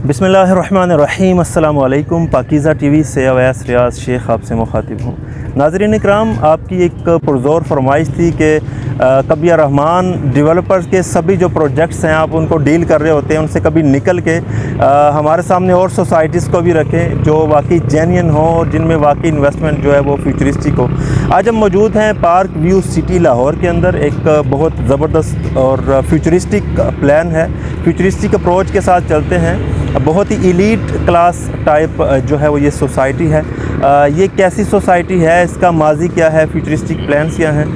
बिस्मिल्लाहिर्रहमानिर्रहीम अस्सलामु अलैकुम। पाकीज़ा टीवी से अवैस रियाज शेख आपसे मुखातिब हूँ। नाज़रीन इकराम, आपकी एक पुरज़ोर फरमाइश थी कि कबिया रहमान डेवलपर्स के सभी जो प्रोजेक्ट्स हैं आप उनको डील कर रहे होते हैं, उनसे कभी निकल के हमारे सामने और सोसाइटीज़ को भी रखें जो वाकई जेन्युइन हो और जिनमें वाकई इन्वेस्टमेंट जो है वो फ्यूचरिस्टिक हो। आज हम मौजूद हैं पार्क व्यू सिटी लाहौर के अंदर। एक बहुत ज़बरदस्त और फ्यूचरिस्टिक प्लान है, फ्यूचरिस्टिक अप्रोच के साथ चलते हैं। बहुत ही एलीट क्लास टाइप जो है वो ये सोसाइटी है। ये कैसी सोसाइटी है, इसका माजी क्या है, फ्यूचरिस्टिक प्लान्स क्या हैं,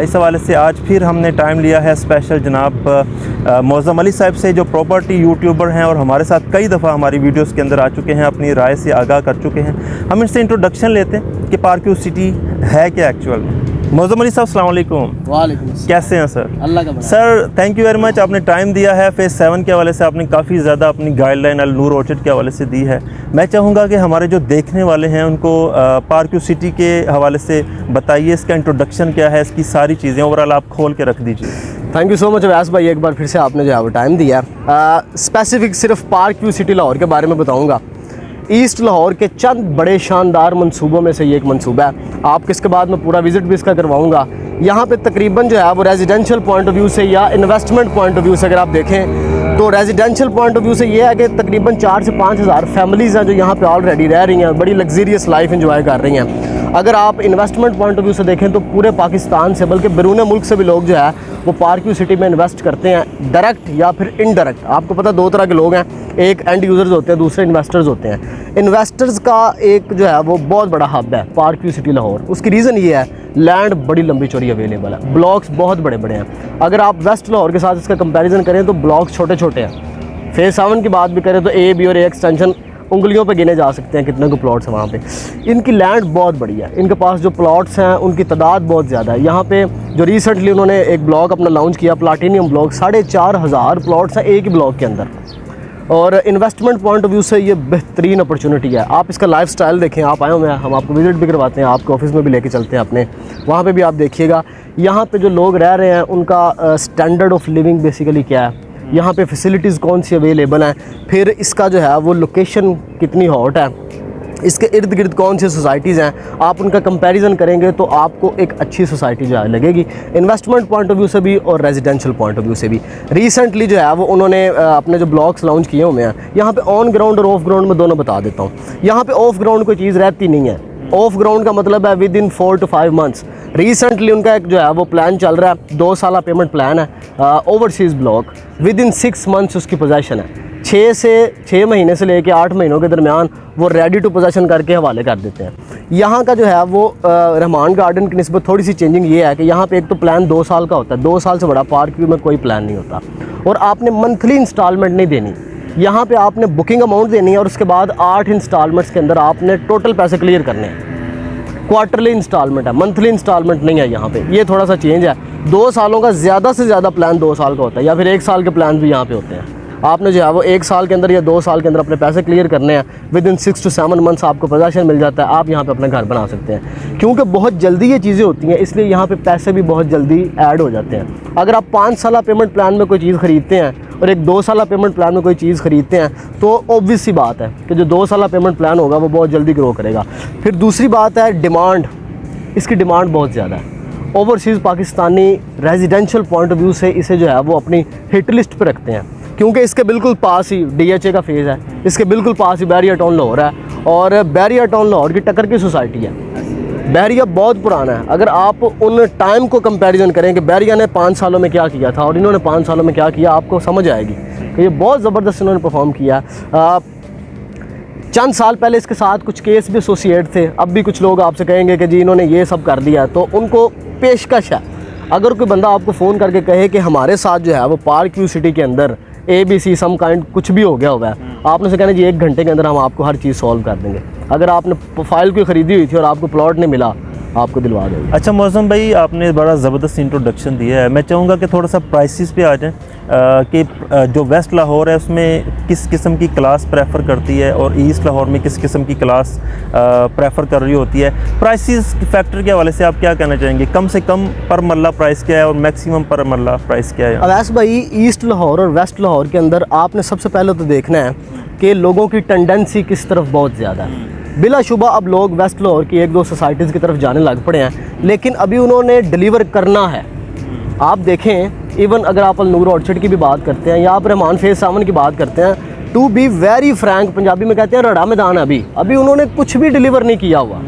इस हवाले से आज फिर हमने टाइम लिया है स्पेशल जनाब मौज़म अली साहब से, जो प्रॉपर्टी यूट्यूबर हैं और हमारे साथ कई दफ़ा हमारी वीडियोस के अंदर आ चुके हैं, अपनी राय से आगाह कर चुके हैं। हम इनसे इंट्रोडक्शन लेते हैं कि पार्क व्यू सिटी है क्या एक्चुअल में। मौज़म अली साहब अस्सलाम वालेकुम। वालेकुम। कैसे हैं सर? अल्लाह का sir thank you very much, आपने टाइम दिया है। फेज़ 7 के हवाले से आपने काफ़ी ज़्यादा अपनी गाइडलाइन अल नूर ऑर्चिड के हवाले से दी है। मैं चाहूँगा कि हमारे जो देखने वाले हैं उनको पार्क व्यू सिटी के हवाले से बताइए, इसका इंट्रोडक्शन क्या है, इसकी सारी चीज़ें ओवरऑल आप खोल के रख दीजिए। थैंक यू सो मच व्यास भाई, एक बार फिर से आपने जो है वो टाइम दिया। स्पेसिफिक सिर्फ पार्क व्यू सिटी लाहौर के बारे में बताऊँगा। ईस्ट लाहौर के चंद बड़े शानदार मंसूबों में से ये एक मंसूबा है। आपको इसके बाद मैं पूरा विज़िट भी इसका करवाऊँगा। यहाँ पे तकरीबन जो है वो रेजिडेंशियल पॉइंट ऑफ व्यू से या इन्वेस्टमेंट पॉइंट ऑफ व्यू से अगर आप देखें तो रेजिडेंशियल पॉइंट ऑफ व्यू से ये है कि तकरीबन 4 से 5 हज़ार फैमिलीज़ हैं जो यहाँ पे ऑलरेडी रह रही हैं, बड़ी लग्जरियस लाइफ एंजॉय कर रही हैं। अगर आप इन्वेस्टमेंट पॉइंट ऑफ व्यू से देखें तो पूरे पाकिस्तान से बल्कि बैरून मुल्क से भी लोग जो है वो पार्क व्यू सिटी में इन्वेस्ट करते हैं, डायरेक्ट या फिर इनडायरेक्ट। आपको पता 2 तरह के लोग हैं, एक एंड यूज़र्स होते हैं, दूसरे इन्वेस्टर्स होते हैं। इन्वेस्टर्स का एक जो है वो बहुत बड़ा हब है पार्क व्यू सिटी लाहौर। उसकी रीज़न ये है लैंड बड़ी लंबी चौड़ी अवेलेबल है, ब्लॉक्स बहुत बड़े बड़े हैं। अगर आप वेस्ट लाहौर के साथ इसका कंपैरिजन करें तो ब्लॉक्स छोटे छोटे हैं। फेज़ 7 की बात भी करें तो ए बी और ए एक्सटेंशन उंगलियों पे गिने जा सकते हैं कितने को प्लॉट्स हैं वहाँ पे। इनकी लैंड बहुत बड़ी है, इनके पास जो प्लॉट्स हैं उनकी तादाद बहुत ज़्यादा है। यहाँ पे जो रिसेंटली उन्होंने एक ब्लॉक अपना लॉन्च किया, प्लाटीनियम ब्लॉक, 4,500 प्लॉट्स हैं एक ही ब्लॉक के अंदर। और इन्वेस्टमेंट पॉइंट ऑफ व्यू से ये बेहतरीन अपॉर्चुनिटी है। आप इसका लाइफ स्टाइल देखें, आप आए हुए हैं, हम आपको विजिट भी करवाते हैं, आपके ऑफिस में भी लेके चलते हैं अपने, वहाँ पे भी आप देखिएगा यहाँ पे जो लोग रह रहे हैं उनका स्टैंडर्ड ऑफ लिविंग बेसिकली क्या है, यहाँ पे फैसिलिटीज़ कौन सी अवेलेबल हैं, फिर इसका जो है वो लोकेशन कितनी हॉट है, इसके इर्द गिर्द कौन सी सोसाइटीज़ हैं। आप उनका कंपैरिजन करेंगे तो आपको एक अच्छी सोसाइटी जो है लगेगी, इन्वेस्टमेंट पॉइंट ऑफ व्यू से भी और रेजिडेंशियल पॉइंट ऑफ व्यू से भी। रिसेंटली जो है वो उन्होंने अपने जो ब्लॉक्स लॉन्च किए हुए हैं यहाँ पे ऑन ग्राउंड और ऑफ ग्राउंड में दोनों बता देता हूँ। यहाँ पे ऑफ ग्राउंड कोई चीज़ रहती नहीं है। ऑफ ग्राउंड का मतलब है with in 4 to 5 months। Recently उनका एक जो है वो प्लान चल रहा है, 2 साल पेमेंट प्लान है। Overseas block with in 6 months उसकी पोजेशन है। 6 महीने से लेके 8 महीनों के दरमियान वो रेडी टू पोजेशन करके हवाले कर देते हैं। यहाँ का जो है वो रहमान गार्डन की निस्बत थोड़ी सी चेंजिंग ये है कि यहाँ पे एक तो प्लान 2 साल का होता है, 2 साल से बड़ा पार्क व्यू में कोई प्लान नहीं होता, और आपने मंथली इंस्टॉलमेंट नहीं देनी। यहाँ पे आपने बुकिंग अमाउंट देनी है और उसके बाद 8 इंस्टॉलमेंट्स के अंदर आपने टोटल पैसे क्लियर करने हैं। क्वार्टरली इंस्टॉलमेंट है, मंथली इंस्टॉलमेंट नहीं है यहाँ पे, ये थोड़ा सा चेंज है। 2 सालों का ज़्यादा से ज़्यादा प्लान 2 साल का होता है, या फिर 1 साल के प्लान भी यहाँ पे होते हैं। आपने जो है वो 1 साल के अंदर या 2 साल के अंदर अपने पैसे क्लियर करने हैं, विद इन 6 to 7 months आपको पोजेशन मिल जाता है, आप यहाँ पे अपना घर बना सकते हैं। क्योंकि बहुत जल्दी ये चीज़ें होती हैं इसलिए यहाँ पे पैसे भी बहुत जल्दी ऐड हो जाते हैं। अगर आप 5 साल पेमेंट प्लान में कोई चीज़ ख़रीदते हैं और एक 2 साल पेमेंट प्लान में कोई चीज़ ख़रीदते हैं तो ऑब्वियस सी बात है कि जो 2 साल पेमेंट प्लान होगा वो बहुत जल्दी ग्रो करेगा। फिर दूसरी बात है डिमांड, इसकी डिमांड बहुत ज़्यादा है। Overseas Pakistani residential point of view से इसे जो है वो अपनी हिट लिस्ट पे रखते हैं, क्योंकि इसके बिल्कुल पास ही DHA का फेज़ है, इसके बिल्कुल पास ही बैरिया टाउन लाहौर है, और बैरिया टाउन लाहौर की टक्कर की सोसाइटी है। बैरिया बहुत पुराना है। अगर आप उन टाइम को कंपैरिजन करें कि बैरिया ने 5 सालों में क्या किया था और इन्होंने 5 सालों में क्या किया, आपको समझ आएगी कि ये बहुत ज़बरदस्त इन्होंने परफॉर्म किया। चंद साल पहले इसके साथ कुछ केस भी एसोसिएट थे। अब भी कुछ लोग आपसे कहेंगे कि जी इन्होंने ये सब कर दिया, तो उनको पेशकश है। अगर कोई बंदा आपको फ़ोन करके कहे कि हमारे साथ जो है वो पार्क व्यू सिटी के अंदर ABC सम काइंड कुछ भी हो गया हुआ है, आपने से कहना जी 1 घंटे के अंदर हम आपको हर चीज़ सॉल्व कर देंगे। अगर आपने फाइल कोई ख़रीदी हुई थी और आपको प्लॉट नहीं मिला, आपको दिलवा देंगे। अच्छा मौज़म भाई, आपने बड़ा ज़बरदस्त इंट्रोडक्शन दिया है। मैं चाहूँगा कि थोड़ा सा प्राइसेस पे आ जाएँ कि जो वेस्ट लाहौर है उसमें किस किस्म की क्लास प्रेफर करती है और ईस्ट लाहौर में किस किस्म की क्लास प्रेफर कर रही होती है। प्राइसेस फैक्टर के हवाले से आप क्या कहना चाहेंगे? कम से कम पर मल्ला प्राइस क्या है और मैक्सिमम पर मल्ला प्राइस क्या है? अवैस भाई, ईस्ट लाहौर और वेस्ट लाहौर के अंदर आपने सबसे पहले तो देखना है कि लोगों की टेंडेंसी किस तरफ बहुत ज़्यादा है। बिलाशुबा अब लोग वेस्ट लाहौर की 1-2 सोसाइटीज़ की तरफ जाने लग पड़े हैं, लेकिन अभी उन्होंने डिलीवर करना है। आप देखें, इवन अगर आप अलनूर ऑर्चर्ड की भी बात करते हैं या आप रहमान फेज़ 7 की बात करते हैं, to be very frank, Punjabi में कहते हैं रड़ा मैदान, अभी उन्होंने कुछ भी डिलीवर नहीं किया हुआ।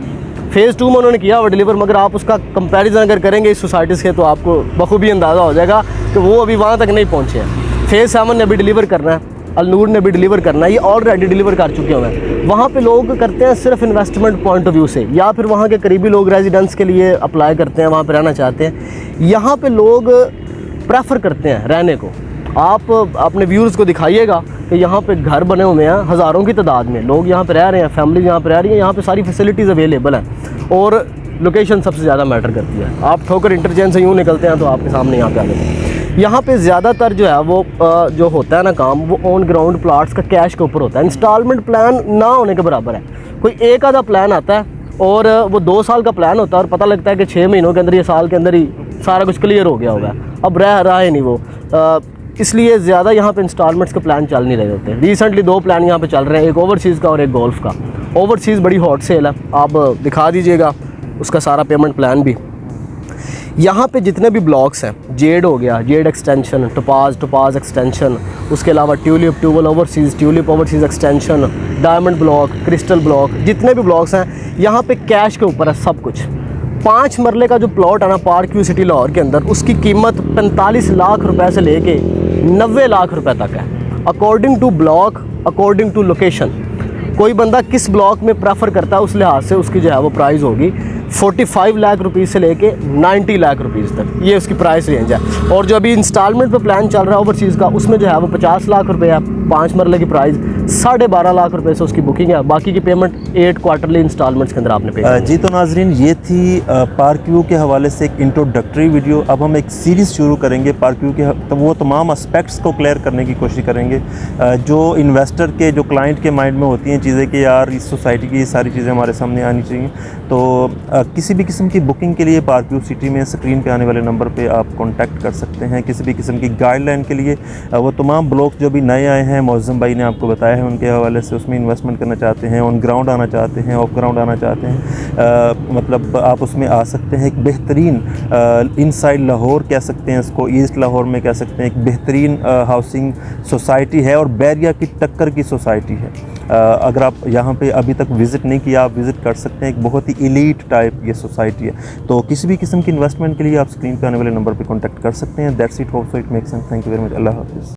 फेज़ 2 में उन्होंने किया हुआ डिलीवर, मगर आप उसका कंपैरिजन अगर करेंगे इस सोसाइटीज़ के तो आपको बखूबी अंदाज़ा हो जाएगा कि वो अभी वहाँ तक नहीं पहुँचे हैं। फेज़ 7 ने अभी डिलीवर करना है, अलनूर ने भी डिलीवर करना है, ये ऑलरेडी डिलीवर कर चुके हुए हैं। वहाँ पे लोग करते हैं सिर्फ इन्वेस्टमेंट पॉइंट ऑफ व्यू से, या फिर वहाँ के करीबी लोग रेजिडेंस के लिए अप्लाई करते हैं, वहाँ पे रहना चाहते हैं। यहाँ पे लोग प्रेफर करते हैं रहने को। आप अपने व्यूअर्स को दिखाइएगा कि यहाँ पे घर बने हुए हैं हज़ारों की तादाद में, लोग यहाँ पे रह रहे हैं, फैमिली यहाँ पे रह रही है, यहाँ पे सारी फैसिलिटीज़ अवेलेबल हैं और लोकेशन सबसे ज़्यादा मैटर करती है। आप ठोकर इंटरचेंज से यूँ निकलते हैं तो आपके सामने यहाँ पे आ जाते हैं। यहाँ पे ज़्यादातर जो है वो जो होता है ना काम, वो ऑन ग्राउंड प्लाट्स का कैश के ऊपर होता है। इंस्टॉलमेंट प्लान ना होने के बराबर है। कोई एक आधा प्लान आता है और वो 2 साल का प्लान होता है और पता लगता है कि 6 महीनों के अंदर, ये साल के अंदर ही सारा कुछ क्लियर हो गया होगा, अब रह रहा है नहीं वो। इसलिए ज़्यादा यहाँ पे इंस्टॉलमेंट्स के प्लान चल नहीं रहे होते। रिसेंटली 2 प्लान यहाँ पे चल रहे हैं, एक ओवरसीज़ का और एक गोल्फ का। ओवरसीज़ बड़ी हॉट सेल है, आप दिखा दीजिएगा उसका सारा पेमेंट प्लान भी। यहाँ पे जितने भी ब्लॉक्स हैं, जेड हो गया, जेड एक्सटेंशन, टोपाज एक्सटेंशन, उसके अलावा ट्यूलिप, ट्यूबल overseas, tulip overseas extension, diamond block, crystal block, जितने भी ब्लॉक्स हैं यहाँ पे कैश के ऊपर है सब कुछ। 5 मरले का जो प्लॉट है ना पार्क व्यू सिटी लाहौर के अंदर, उसकी कीमत 45 लाख रुपए से लेके 90 लाख रुपए तक है, according to block, according to location. कोई बंदा किस ब्लॉक में प्रेफर करता है उस लिहाज से उसकी जो है वो प्राइस होगी। 45 लाख रुपीज़ से लेके 90 लाख रुपीज़ तक ये उसकी प्राइस रेंज है। और जो अभी इंस्टॉलमेंट पे प्लान चल रहा है ओवरसीज़ का, उसमें जो है वो 50 लाख रुपए है, 5 मरले की प्राइस, 12.5 लाख रुपए से उसकी बुकिंग है। बाकी की पेमेंट 8 क्वार्टरली इंस्टॉलमेंट्स के अंदर आपने पे जी। तो नाजरीन, ये थी पार्क व्यू के हवाले से एक इंट्रोडक्टरी वीडियो। अब हम एक सीरीज़ शुरू करेंगे पार्क व्यू के, तो वो तमाम एस्पेक्ट्स को क्लियर करने की कोशिश करेंगे जो इन्वेस्टर के, जो क्लाइंट के माइंड में होती हैं चीज़ें कि यार इस सोसाइटी की ये सारी चीज़ें हमारे सामने आनी चाहिए। तो किसी भी किस्म की बुकिंग के लिए पार्क व्यू सिटी में स्क्रीन पे आने वाले नंबर पे आप कांटेक्ट कर सकते हैं। किसी भी किस्म की गाइडलाइन के लिए वो तमाम ब्लॉक जो भी नए आए हैं, मौज़म भाई ने आपको बताया है, उनके हवाले से उसमें इन्वेस्टमेंट करना चाहते हैं, ऑन ग्राउंड आना चाहते हैं, ऑफ ग्राउंड आना चाहते हैं, मतलब आप उसमें आ सकते हैं। एक बेहतरीन इनसाइड लाहौर कह सकते हैं इसको, ईस्ट लाहौर में कह सकते हैं, एक बेहतरीन हाउसिंग सोसाइटी है और बैरिया की टक्कर की सोसाइटी है। अगर आप यहाँ पे अभी तक विज़िट नहीं किया, आप विज़िट कर सकते हैं। एक बहुत ही एलीट टाइप ये सोसाइटी है। तो किसी भी किस्म की इन्वेस्टमेंट के लिए आप स्क्रीन पे आने वाले नंबर पे कांटेक्ट कर सकते हैं। That's it, hope so it makes sense. Thank you very much. अल्लाह हाफ़िज़।